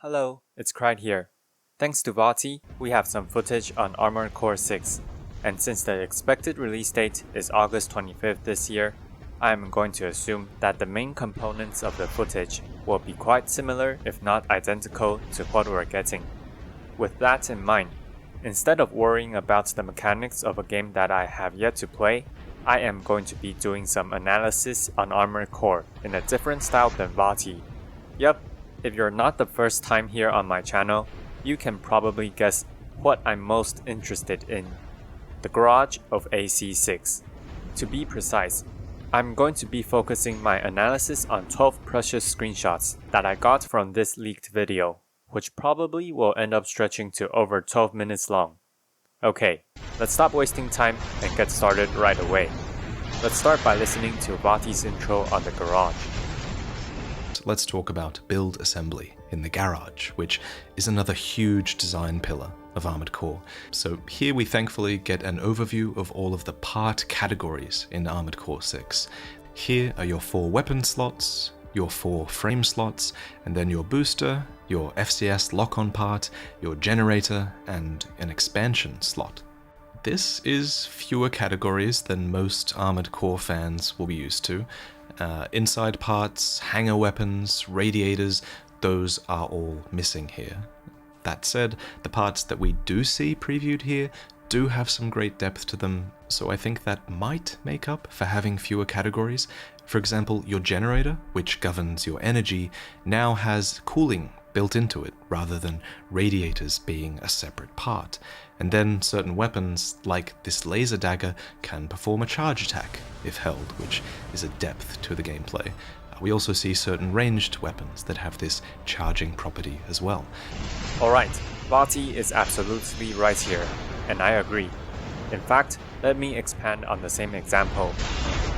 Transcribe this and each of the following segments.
Hello, it's Cried here. Thanks to Vaati, we have some footage on Armored Core 6, and since the expected release date is August 25th this year, I am going to assume that the main components of the footage will be quite similar if not identical to what we're getting. With that in mind, instead of worrying about the mechanics of a game that I have yet to play, I am going to be doing some analysis on Armored Core in a different style than Vaati. Yep, if you're not the first time here on my channel, you can probably guess what I'm most interested in. The garage of AC6. To be precise, I'm going to be focusing my analysis on 12 precious screenshots that I got from this leaked video, which probably will end up stretching to over 12 minutes long. Okay, let's stop wasting time and get started right away. Let's start by listening to Vaati's intro on the garage. Let's talk about build assembly in the garage, which is another huge design pillar of Armored Core. So here we thankfully get an overview of all of the part categories in Armored Core 6. Here are your 4 weapon slots, your 4 frame slots, and then your booster, your FCS lock-on part, your generator, and an expansion slot. This is fewer categories than most Armored Core fans will be used to. Inside parts, hanger weapons, radiators, those are all missing here. That said, the parts that we do see previewed here do have some great depth to them, so I think that might make up for having fewer categories. For example, your generator, which governs your energy, now has cooling built into it rather than radiators being a separate part. And then certain weapons, like this laser dagger, can perform a charge attack if held, which is a depth to the gameplay. We also see certain ranged weapons that have this charging property as well. Alright, Vaati is absolutely right here, and I agree. In fact, let me expand on the same example.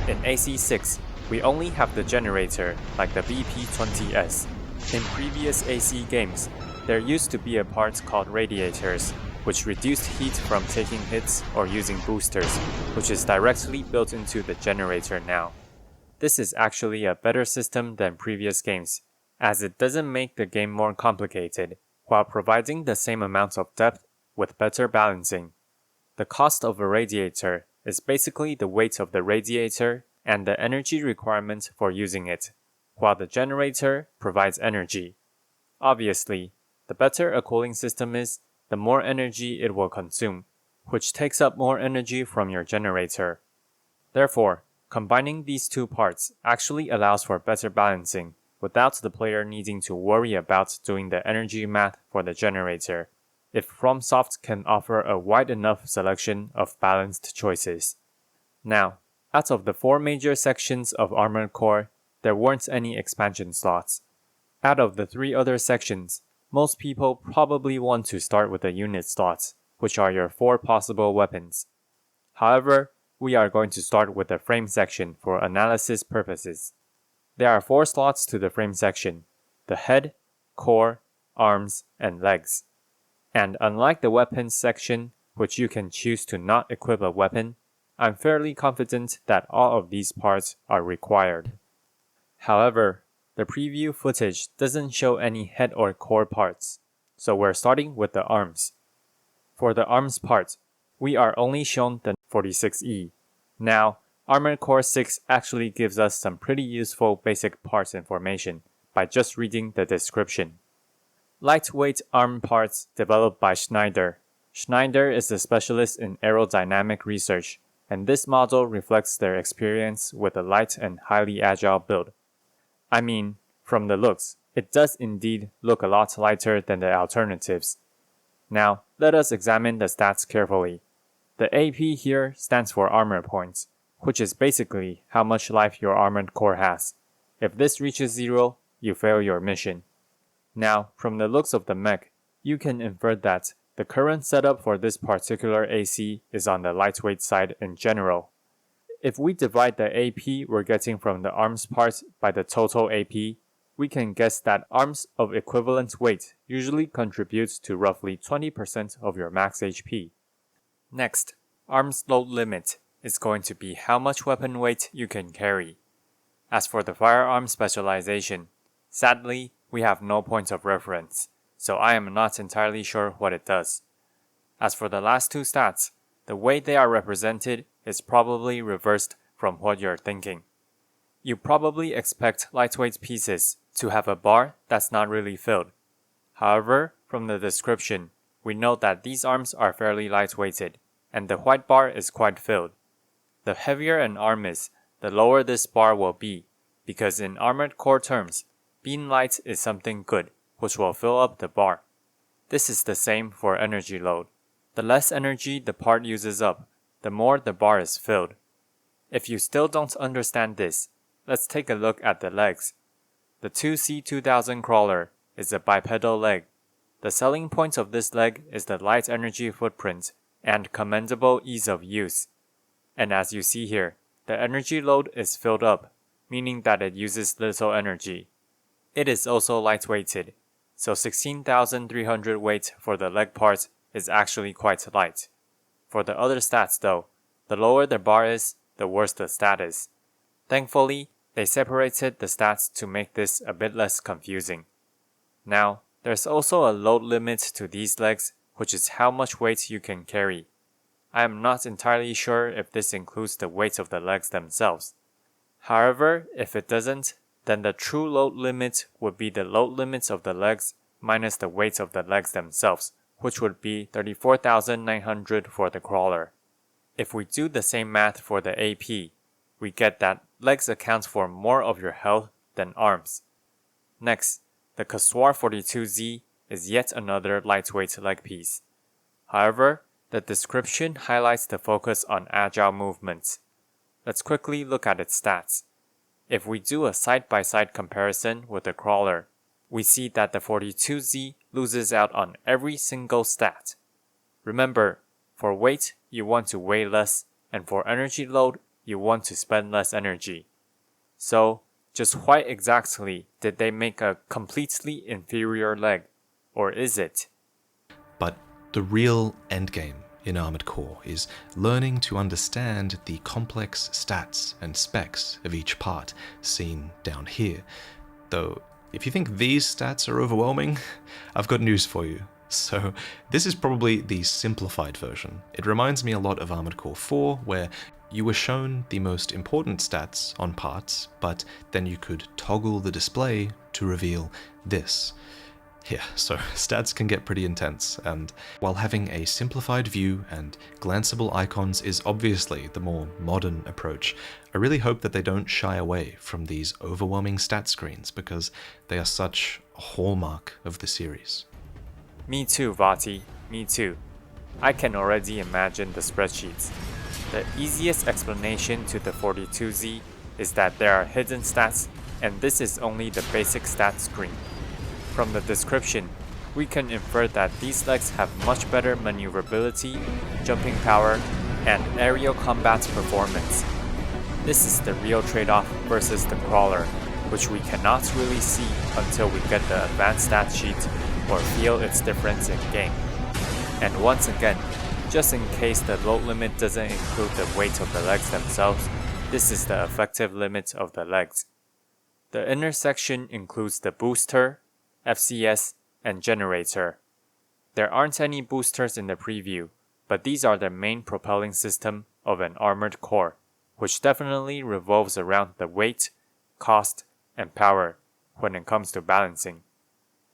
In AC6, we only have the generator like the BP-20S. In previous AC games, there used to be a part called radiators, which reduced heat from taking hits or using boosters, which is directly built into the generator now. This is actually a better system than previous games, as it doesn't make the game more complicated, while providing the same amount of depth with better balancing. The cost of a radiator is basically the weight of the radiator and the energy requirement for using it, while the generator provides energy. Obviously, the better a cooling system is, the more energy it will consume, which takes up more energy from your generator. Therefore, combining these two parts actually allows for better balancing, without the player needing to worry about doing the energy math for the generator, if FromSoft can offer a wide enough selection of balanced choices. Now, out of the 4 major sections of Armored Core, there weren't any expansion slots. Out of the 3 other sections, most people probably want to start with the unit slots, which are your 4 possible weapons. However, we are going to start with the frame section for analysis purposes. There are 4 slots to the frame section: the head, core, arms, and legs. And unlike the weapons section, which you can choose to not equip a weapon, I'm fairly confident that all of these parts are required. However, the preview footage doesn't show any head or core parts, so we're starting with the arms. For the arms part, we are only shown the 46E. Now, Armored Core 6 actually gives us some pretty useful basic parts information by just reading the description. Lightweight arm parts developed by Schneider. Schneider is a specialist in aerodynamic research, and this model reflects their experience with a light and highly agile build. I mean, from the looks, it does indeed look a lot lighter than the alternatives. Now, let us examine the stats carefully. The AP here stands for armor points, which is basically how much life your Armored Core has. If this reaches 0, you fail your mission. Now, from the looks of the mech, you can infer that the current setup for this particular AC is on the lightweight side in general. If we divide the AP we're getting from the arms part by the total AP, we can guess that arms of equivalent weight usually contributes to roughly 20% of your max HP. Next, arms load limit is going to be how much weapon weight you can carry. As for the firearm specialization, sadly, we have no point of reference, so I am not entirely sure what it does. As for the last two stats, the way they are represented is probably reversed from what you're thinking. You probably expect lightweight pieces to have a bar that's not really filled. However, from the description, we note that these arms are fairly lightweighted, and the white bar is quite filled. The heavier an arm is, the lower this bar will be, because in Armored Core terms, being light is something good, which will fill up the bar. This is the same for energy load. The less energy the part uses up, the more the bar is filled. If you still don't understand this, let's take a look at the legs. The 2C2000 crawler is a bipedal leg. The selling point of this leg is the light energy footprint and commendable ease of use. And as you see here, the energy load is filled up, meaning that it uses little energy. It is also lightweighted, so 16,300 weight for the leg part is actually quite light. For the other stats though, the lower the bar is, the worse the stat is. Thankfully, they separated the stats to make this a bit less confusing. Now, there's also a load limit to these legs, which is how much weight you can carry. I am not entirely sure if this includes the weight of the legs themselves. However, if it doesn't, then the true load limit would be the load limits of the legs minus the weight of the legs themselves, which would be 34,900 for the crawler. If we do the same math for the AP, we get that legs account for more of your health than arms. Next, the Kaswar 42Z is yet another lightweight leg piece. However, the description highlights the focus on agile movements. Let's quickly look at its stats. If we do a side-by-side comparison with the crawler, we see that the 42Z loses out on every single stat. Remember, for weight, you want to weigh less, and for energy load, you want to spend less energy. So, just why exactly did they make a completely inferior leg? Or is it? But the real endgame in Armored Core is learning to understand the complex stats and specs of each part, seen down here. Though, if you think these stats are overwhelming, I've got news for you. So, this is probably the simplified version. It reminds me a lot of Armored Core 4, where you were shown the most important stats on parts, but then you could toggle the display to reveal this. Yeah, so stats can get pretty intense, and while having a simplified view and glanceable icons is obviously the more modern approach, I really hope that they don't shy away from these overwhelming stat screens because they are such a hallmark of the series. Me too, Vaati, me too. I can already imagine the spreadsheets. The easiest explanation to the 42Z is that there are hidden stats, and this is only the basic stat screen. From the description, we can infer that these legs have much better maneuverability, jumping power, and aerial combat performance. This is the real trade-off versus the crawler, which we cannot really see until we get the advanced stat sheet or feel its difference in game. And once again, just in case the load limit doesn't include the weight of the legs themselves, this is the effective limit of the legs. The inner section includes the booster, FCS, and generator. There aren't any boosters in the preview, but these are the main propelling system of an armored core, which definitely revolves around the weight, cost, and power when it comes to balancing.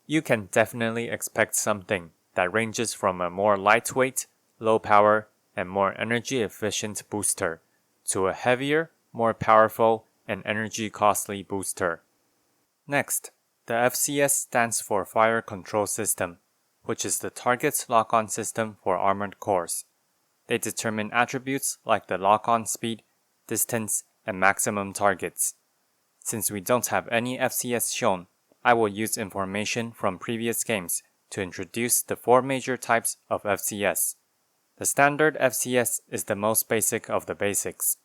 You can definitely expect something that ranges from a more lightweight, low power, and more energy efficient booster to a heavier, more powerful, and energy costly booster. Next, the FCS stands for Fire Control System, which is the target lock-on system for armored cores. They determine attributes like the lock-on speed, distance, and maximum targets. Since we don't have any FCS shown, I will use information from previous games to introduce the four major types of FCS. The standard FCS is the most basic of the basics.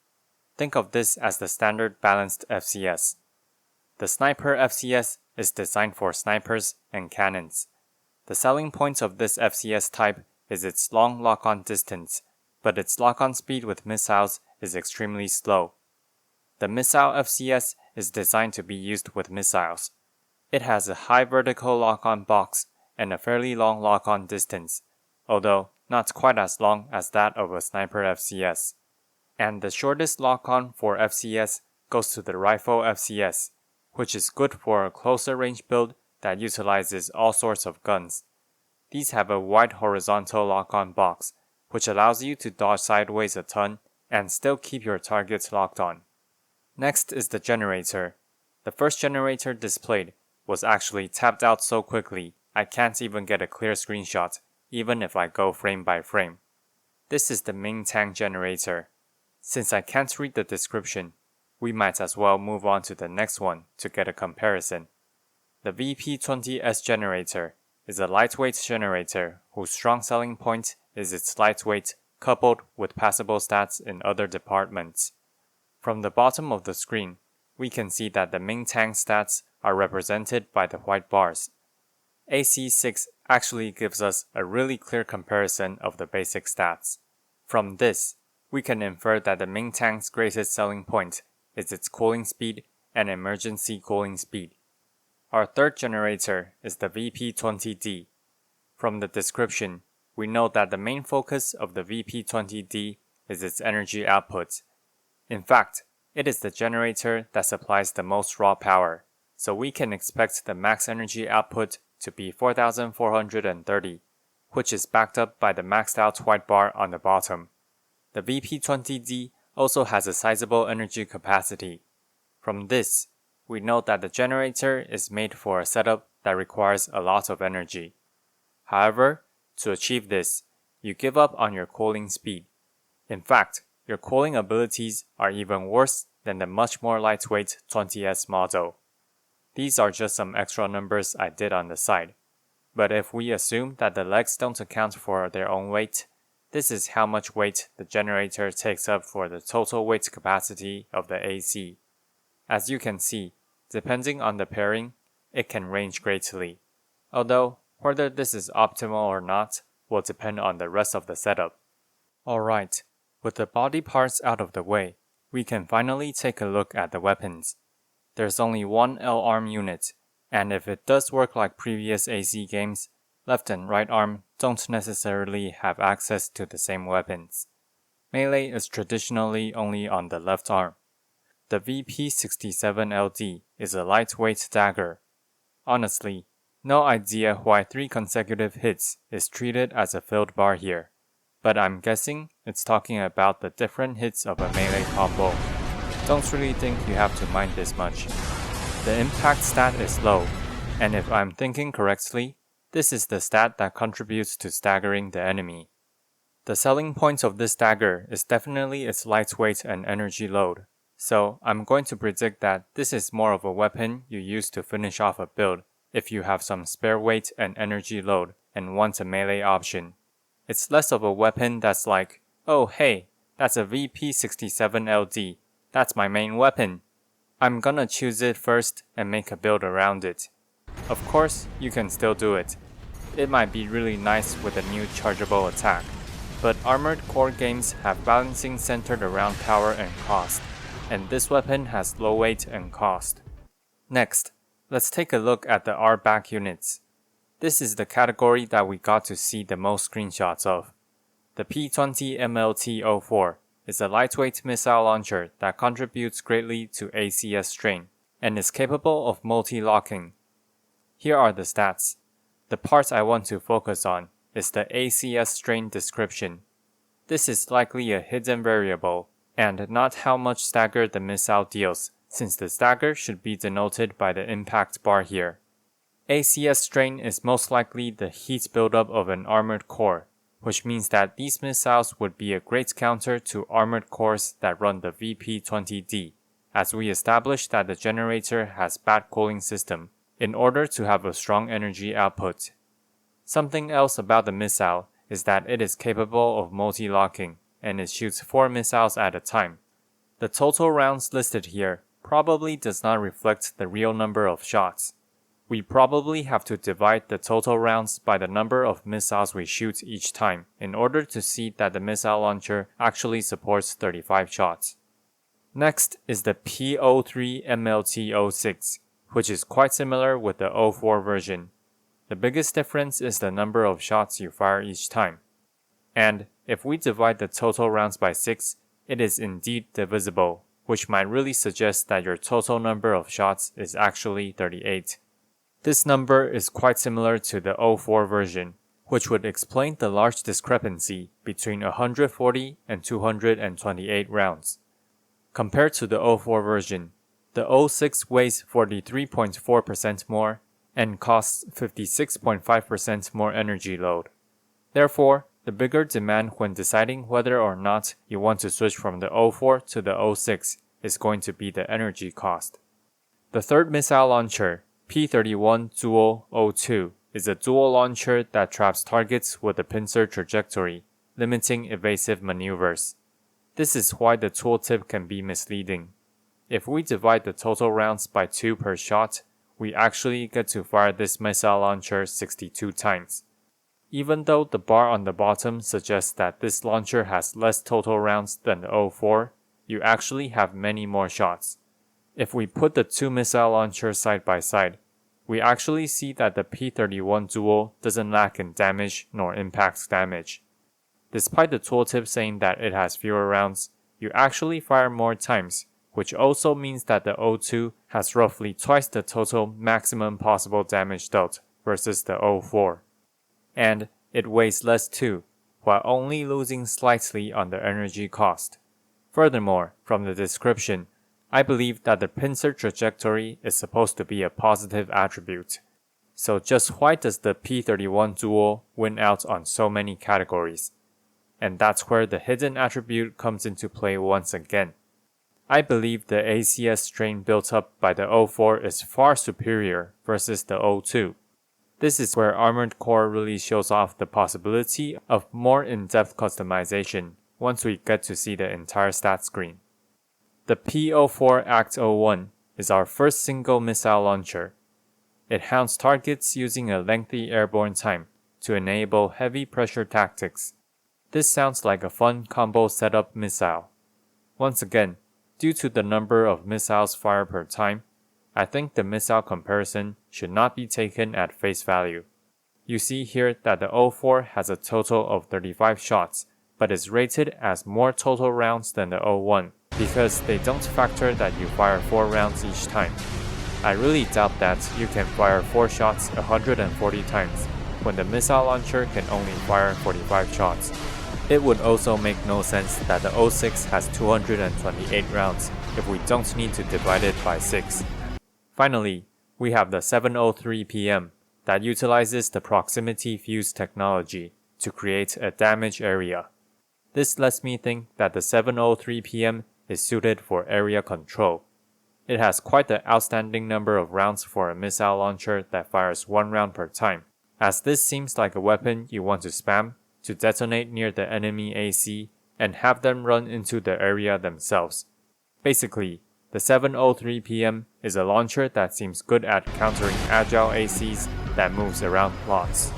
Think of this as the standard balanced FCS. The Sniper FCS is designed for snipers and cannons. The selling point of this FCS type is its long lock-on distance, but its lock-on speed with missiles is extremely slow. The Missile FCS is designed to be used with missiles. It has a high vertical lock-on box and a fairly long lock-on distance, although not quite as long as that of a sniper FCS. And the shortest lock-on for FCS goes to the rifle FCS, which is good for a closer range build that utilizes all sorts of guns. These have a wide horizontal lock-on box, which allows you to dodge sideways a ton and still keep your targets locked on. Next is the generator. The first generator displayed was actually tapped out so quickly I can't even get a clear screenshot, even if I go frame by frame. This is the main tank generator. Since I can't read the description, we might as well move on to the next one to get a comparison. The VP20S generator is a lightweight generator whose strong selling point is its lightweight coupled with passable stats in other departments. From the bottom of the screen, we can see that the main tank stats are represented by the white bars. AC6 actually gives us a really clear comparison of the basic stats. From this, we can infer that the main tank's greatest selling point is its cooling speed and emergency cooling speed. Our third generator is the VP20D. From the description, we know that the main focus of the VP20D is its energy output. In fact, it is the generator that supplies the most raw power, so we can expect the max energy output to be 4430, which is backed up by the maxed out white bar on the bottom. The VP20D also has a sizable energy capacity. From this, we know that the generator is made for a setup that requires a lot of energy. However, to achieve this, you give up on your cooling speed. In fact, your cooling abilities are even worse than the much more lightweight 20S model. These are just some extra numbers I did on the side. But if we assume that the legs don't account for their own weight, this is how much weight the generator takes up for the total weight capacity of the AC. As you can see, depending on the pairing, it can range greatly. Although, whether this is optimal or not will depend on the rest of the setup. Alright, with the body parts out of the way, we can finally take a look at the weapons. There's only one L-arm unit, and if it does work like previous AC games, left and right arm don't necessarily have access to the same weapons. Melee is traditionally only on the left arm. The VP67LD is a lightweight dagger. Honestly, no idea why 3 consecutive hits is treated as a filled bar here, but I'm guessing it's talking about the different hits of a melee combo. Don't really think you have to mind this much. The impact stat is low, and if I'm thinking correctly, this is the stat that contributes to staggering the enemy. The selling point of this dagger is definitely its lightweight and energy load, so I'm going to predict that this is more of a weapon you use to finish off a build if you have some spare weight and energy load and want a melee option. It's less of a weapon that's like, oh hey, that's a VP67LD, that's my main weapon. I'm gonna choose it first and make a build around it. Of course, you can still do it. It might be really nice with a new chargeable attack, but Armored Core games have balancing centered around power and cost, and this weapon has low weight and cost. Next, let's take a look at the R-back units. This is the category that we got to see the most screenshots of. The P20MLT-04 is a lightweight missile launcher that contributes greatly to ACS strain and is capable of multi-locking. Here are the stats. The part I want to focus on is the ACS strain description. This is likely a hidden variable and not how much stagger the missile deals, since the stagger should be denoted by the impact bar here. ACS strain is most likely the heat buildup of an armored core, which means that these missiles would be a great counter to armored cores that run the VP20D, as we established that the generator has bad cooling system in order to have a strong energy output. Something else about the missile is that it is capable of multi-locking, and it shoots 4 missiles at a time. The total rounds listed here probably does not reflect the real number of shots. We probably have to divide the total rounds by the number of missiles we shoot each time in order to see that the missile launcher actually supports 35 shots. Next is the P03MLT06, which is quite similar with the 04 version. The biggest difference is the number of shots you fire each time. And if we divide the total rounds by 6, it is indeed divisible, which might really suggest that your total number of shots is actually 38. This number is quite similar to the 04 version, which would explain the large discrepancy between 140 and 228 rounds. Compared to the 04 version, the 06 weighs 43.4% more and costs 56.5% more energy load. Therefore, the bigger demand when deciding whether or not you want to switch from the 04 to the 06 is going to be the energy cost. The third missile launcher, P-31 Dual O2, is a dual launcher that traps targets with a pincer trajectory, limiting evasive maneuvers. This is why the tooltip can be misleading. If we divide the total rounds by 2 per shot, we actually get to fire this missile launcher 62 times. Even though the bar on the bottom suggests that this launcher has less total rounds than the 04, you actually have many more shots. If we put the 2 missile launchers side by side, we actually see that the P-31 Dual doesn't lack in damage nor impact damage. Despite the tooltip saying that it has fewer rounds, you actually fire more times, which also means that the O2 has roughly twice the total maximum possible damage dealt versus the 04. And it weighs less too, while only losing slightly on the energy cost. Furthermore, from the description, I believe that the pincer trajectory is supposed to be a positive attribute. So just why does the P-31 Dual win out on so many categories? And that's where the hidden attribute comes into play once again. I believe the ACS strain built up by the 04 is far superior versus the 02. This is where Armored Core really shows off the possibility of more in-depth customization once we get to see the entire stat screen. The P-04 ACT-01 is our first single missile launcher. It hounds targets using a lengthy airborne time to enable heavy pressure tactics. This sounds like a fun combo setup missile. Once again, due to the number of missiles fired per time, I think the missile comparison should not be taken at face value. You see here that the 04 has a total of 35 shots, but is rated as more total rounds than the 01 because they don't factor that you fire 4 rounds each time. I really doubt that you can fire 4 shots 140 times when the missile launcher can only fire 45 shots. It would also make no sense that the 06 has 228 rounds if we don't need to divide it by 6. Finally, we have the 703 PM that utilizes the proximity fuse technology to create a damage area. This lets me think that the 703 PM is suited for area control. It has quite the outstanding number of rounds for a missile launcher that fires 1 round per time, as this seems like a weapon you want to spam to detonate near the enemy AC and have them run into the area themselves. Basically, the 703 PM is a launcher that seems good at countering agile ACs that moves around plots.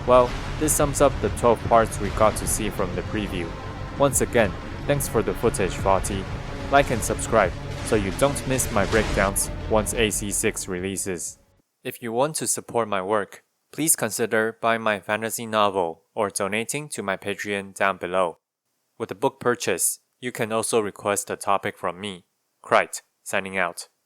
Well, this sums up the 12 parts we got to see from the preview. Once again, thanks for the footage, Vaati. Like and subscribe so you don't miss my breakdowns once AC6 releases. If you want to support my work, please consider buying my fantasy novel or donating to my Patreon down below. With a book purchase, you can also request a topic from me. Krite, signing out.